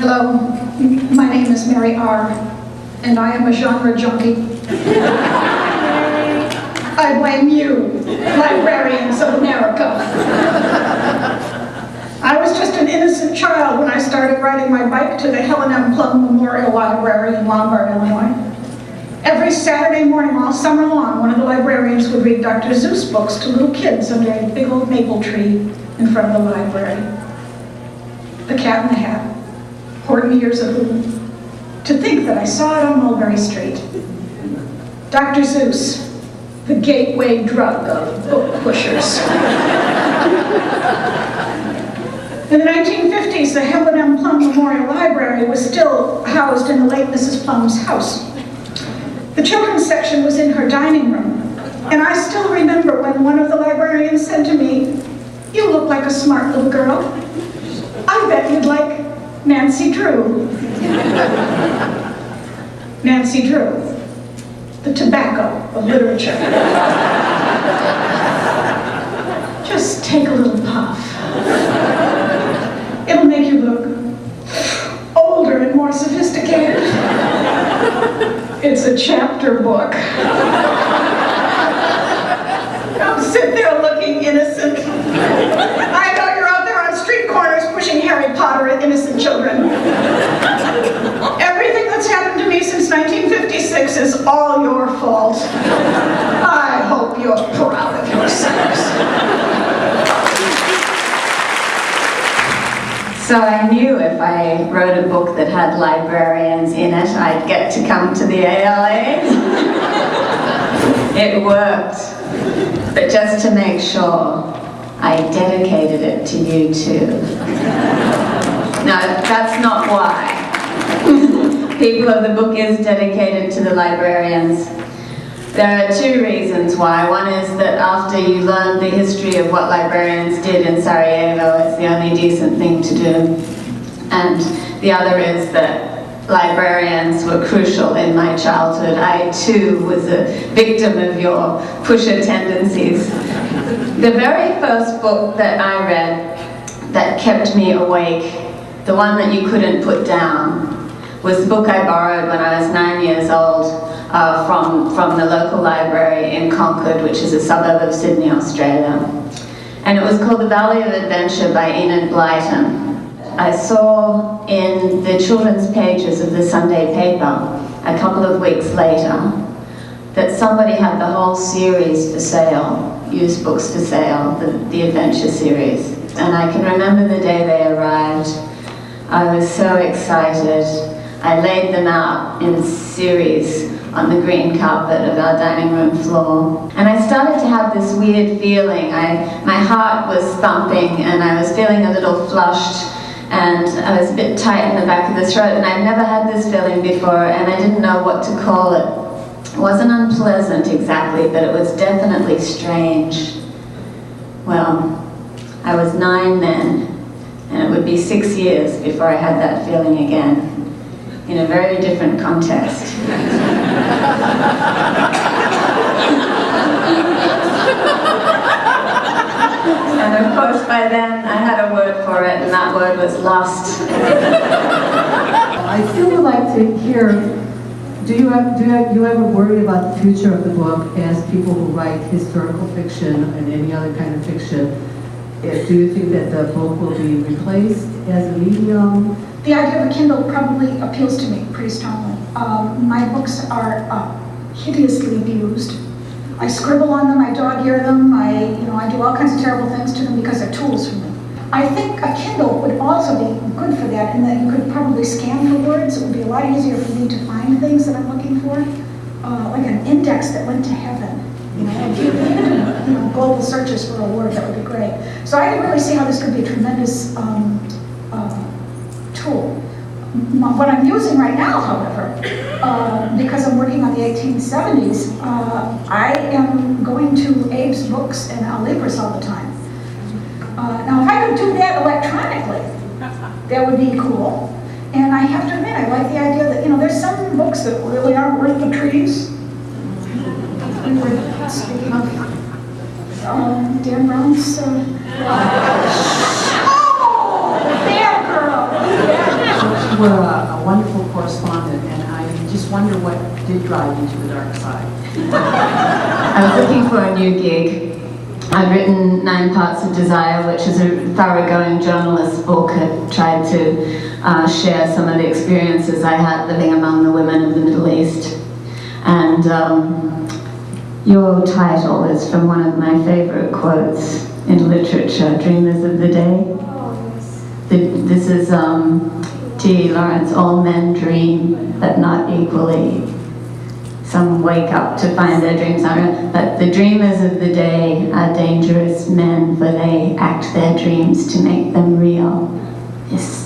Hello, my name is Mary R., and I am a genre junkie. I blame you, librarians of America. I was just an innocent child when I started riding my bike to the Helen M. Plum Memorial Library in Lombard, Illinois. Every Saturday morning all summer long, one of the librarians would read Dr. Seuss books to little kids under a big old maple tree in front of the library. The Cat in the Hat, Horton Hears a Who. To think that I saw it on Mulberry Street. Dr. Seuss, the gateway drug of book pushers. In the 1950s, the Helen M. Plum Memorial Library was still housed in the late Mrs. Plum's house. The children's section was in her dining room, and I still remember when one of the librarians said to me, "You look like a smart little girl. I bet you'd like Nancy Drew." Nancy Drew, the tobacco of literature. Just take a little puff. It'll make you look older and more sophisticated. It's a chapter book. Don't sit there looking innocent. I know you're out there on street corners pushing Harry Potter at innocent children. Everything that's happened to me since 1956 is all your fault. I hope you're proud of yourselves. So I knew if I wrote a book that had librarians in it, I'd get to come to the ALA. It worked. But just to make sure, I dedicated it to you too. No, that's not why. People of the book is dedicated to the librarians. There are two reasons why. One is that after you learn the history of what librarians did in Sarajevo, it's the only decent thing to do. And the other is that librarians were crucial in my childhood. I too was a victim of your pusher tendencies. The very first book that I read that kept me awake, the one that you couldn't put down, was the book I borrowed when I was 9 years old from the local library in Concord, which is a suburb of Sydney, Australia. And it was called The Valley of Adventure by Enid Blyton. I saw in the children's pages of the Sunday paper a couple of weeks later that somebody had the whole series for sale, used books for sale, the Adventure series. And I can remember the day they arrived. I was so excited. I laid them out in series on the green carpet of our dining room floor. And I started to have this weird feeling. My heart was thumping and I was feeling a little flushed and I was a bit tight in the back of the throat, and I'd never had this feeling before and I didn't know what to call it. It wasn't unpleasant exactly, but it was definitely strange. Well, I was 9 then, and it would be 6 years before I had that feeling again, in a very different context. And of course by then I had a word for it, and that word was lust. I still would like to hear, do you ever worry about the future of the book as people who write historical fiction and any other kind of fiction? Do you think that the book will be replaced as a medium? The idea of a Kindle probably appeals to me pretty strongly. My books are hideously abused. I scribble on them, I dog-ear them, I do all kinds of terrible things to them because they're tools for me. I think a Kindle would also be good for that, in that you could probably scan for words. It would be a lot easier for me to find things that I'm looking for, like an index that went to heaven. If you did global searches for a word, that would be great. So I didn't really see how this could be a tremendous tool. What I'm using right now, however, because I'm working on the 1870s, I am going to Abe's books and Alibris all the time. Now, if I could do that electronically, that would be cool. And I have to admit, I like the idea that, there's some books that really aren't worth the trees. We were speaking of Dan Brown's... Oh, the bad girl! just wonder what did drive you to the dark side. I was looking for a new gig. I'd written 9 Parts of Desire, which is a thoroughgoing journalist book. I tried to share some of the experiences I had living among the women of the Middle East. And your title is from one of my favorite quotes in literature, Dreamers of the Day. This is T. Lawrence, all men dream, but not equally. Some wake up to find their dreams are real, but the dreamers of the day are dangerous men, for they act their dreams to make them real. Yes.